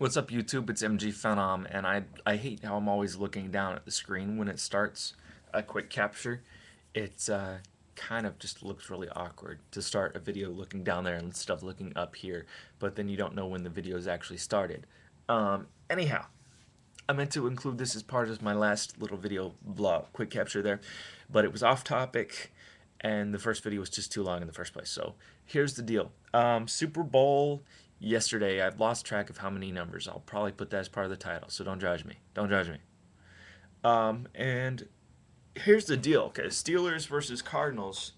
What's up, YouTube? It's MG Phenom, and I hate how I'm always looking down at the screen when it starts a quick capture. It's kind of just looks really awkward to start a video looking down there and stuff looking up here, but then you don't know when the video is actually started. Anyhow, I meant to include this as part of my last little video blog, quick capture there, but it was off topic, and the first video was just too long in the first place. So here's the deal. Super Bowl yesterday, I've lost track of how many numbers. I'll probably put that as part of the title, so don't judge me. Don't judge me. And here's the deal, okay? Steelers versus Cardinals.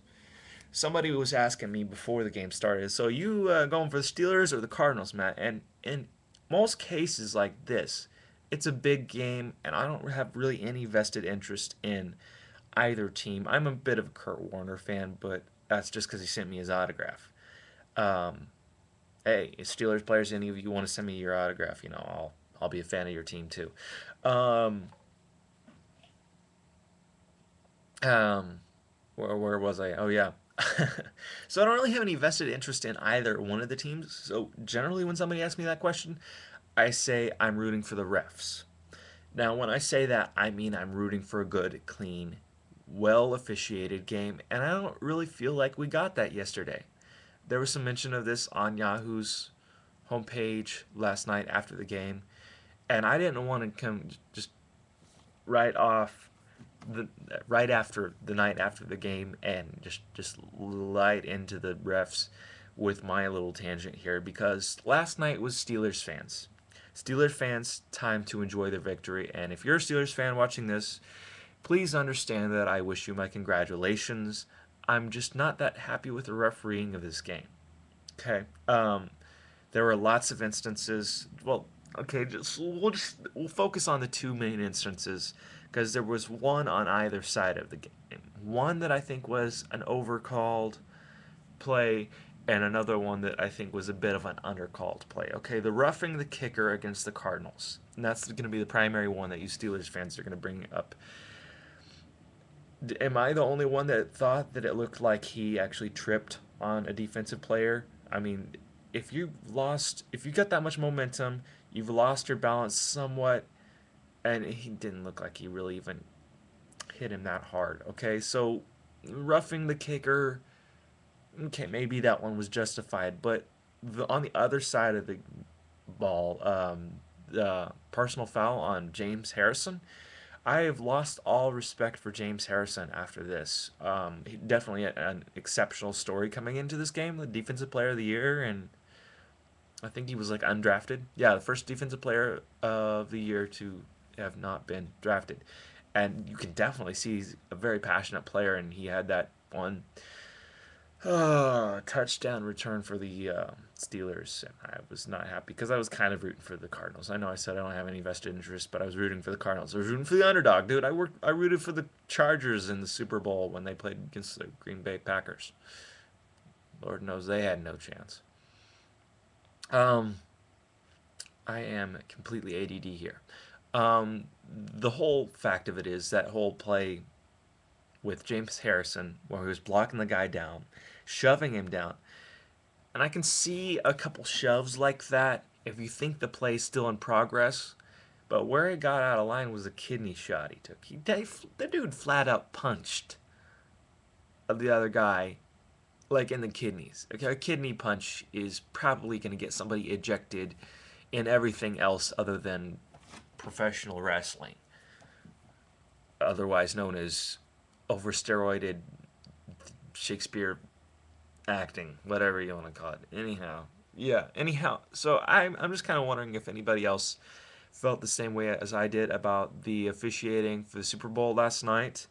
Somebody was asking me before the game started, so you going for the Steelers or the Cardinals, Matt? And in most cases like this, it's a big game, and I don't have really any vested interest in either team. I'm a bit of a Kurt Warner fan, but that's just because he sent me his autograph. Um, hey, Steelers players, any of you want to send me your autograph, I'll be a fan of your team too. Um, um, where was I? Oh yeah. So I don't really have any vested interest in either one of the teams. So generally, when somebody asks me that question, I say I'm rooting for the refs. Now, when I say that, I mean I'm rooting for a good, clean, well officiated game, and I don't really feel like we got that yesterday. There was some mention of this on Yahoo's homepage last night after the game, and I didn't want to come just right off the right after the night after the game and just light into the refs with my little tangent here because last night was Steelers fans time to enjoy their victory, and if you're a Steelers fan watching this, please understand that I wish you my congratulations. I'm just not that happy with the refereeing of this game. Okay. There were lots of instances. Well, okay, we'll focus on the two main instances because there was one on either side of the game. One that I think was an overcalled play, and another one that I think was a bit of an undercalled play. Okay, the roughing the kicker against the Cardinals, and that's going to be the primary one that you Steelers fans are going to bring up. Am I the only one that thought that it looked like he actually tripped on a defensive player? I mean, if you got that much momentum, you've lost your balance somewhat, and he didn't look like he really even hit him that hard. Okay, so roughing the kicker, okay, maybe that one was justified, but on the other side of the ball, the personal foul on James Harrison, I have lost all respect for James Harrison after this. He definitely had an exceptional story coming into this game, the defensive player of the year, and I think he was like undrafted. Yeah, the first defensive player of the year to have not been drafted. And you can definitely see he's a very passionate player, and he had that one touchdown return for the Steelers, and I was not happy because I was kind of rooting for the Cardinals. I know I said I don't have any vested interest, but I was rooting for the Cardinals. I was rooting for the underdog, dude. I rooted for the Chargers in the Super Bowl when they played against the Green Bay Packers. Lord knows they had no chance. Um, I am completely ADD here. The whole fact of it is that whole play with James Harrison, where he was blocking the guy down, shoving him down. And I can see a couple shoves like that if you think the play's still in progress. But where it got out of line was a kidney shot he took. The dude flat out punched the other guy, like in the kidneys. Okay, a kidney punch is probably going to get somebody ejected in everything else other than professional wrestling, otherwise known as oversteroided Shakespeare acting, whatever you want to call it. Anyhow, yeah. Anyhow, so I'm just kind of wondering if anybody else felt the same way as I did about the officiating for the Super Bowl last night.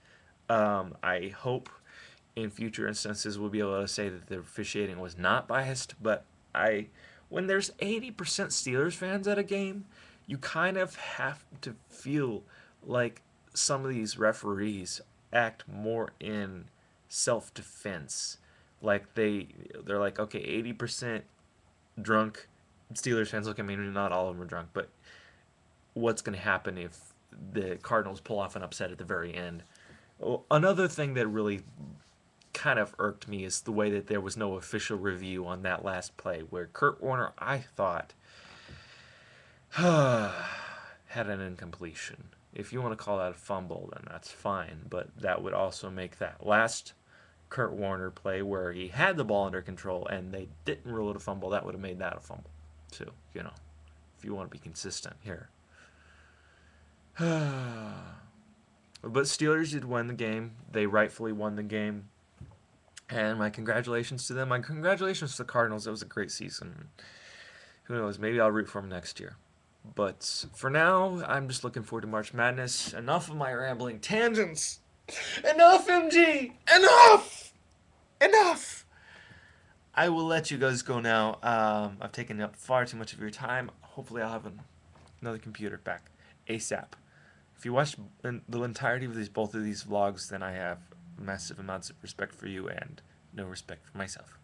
I hope in future instances we'll be able to say that the officiating was not biased, but I when there's 80% Steelers fans at a game, you kind of have to feel like some of these referees act more in self-defense. Like they're like, okay, 80% drunk Steelers fans. Look, I mean, not all of them are drunk, but what's going to happen if the Cardinals pull off an upset at the very end? Another thing that really kind of irked me is the way that there was no official review on that last play, where Kurt Warner, I thought, Had an incompletion. If you want to call that a fumble, then that's fine. But that would also make that last Kurt Warner play where he had the ball under control and they didn't rule it a fumble, that would have made that a fumble. So, if you want to be consistent here. But Steelers did win the game. They rightfully won the game. And my congratulations to them. My congratulations to the Cardinals. It was a great season. Who knows? Maybe I'll root for them next year. But for now, I'm just looking forward to March Madness. Enough of my rambling tangents. Enough, MG! Enough! Enough! I will let you guys go now. I've taken up far too much of your time. Hopefully, I'll have another computer back ASAP. If you watch the entirety of both of these vlogs, then I have massive amounts of respect for you and no respect for myself.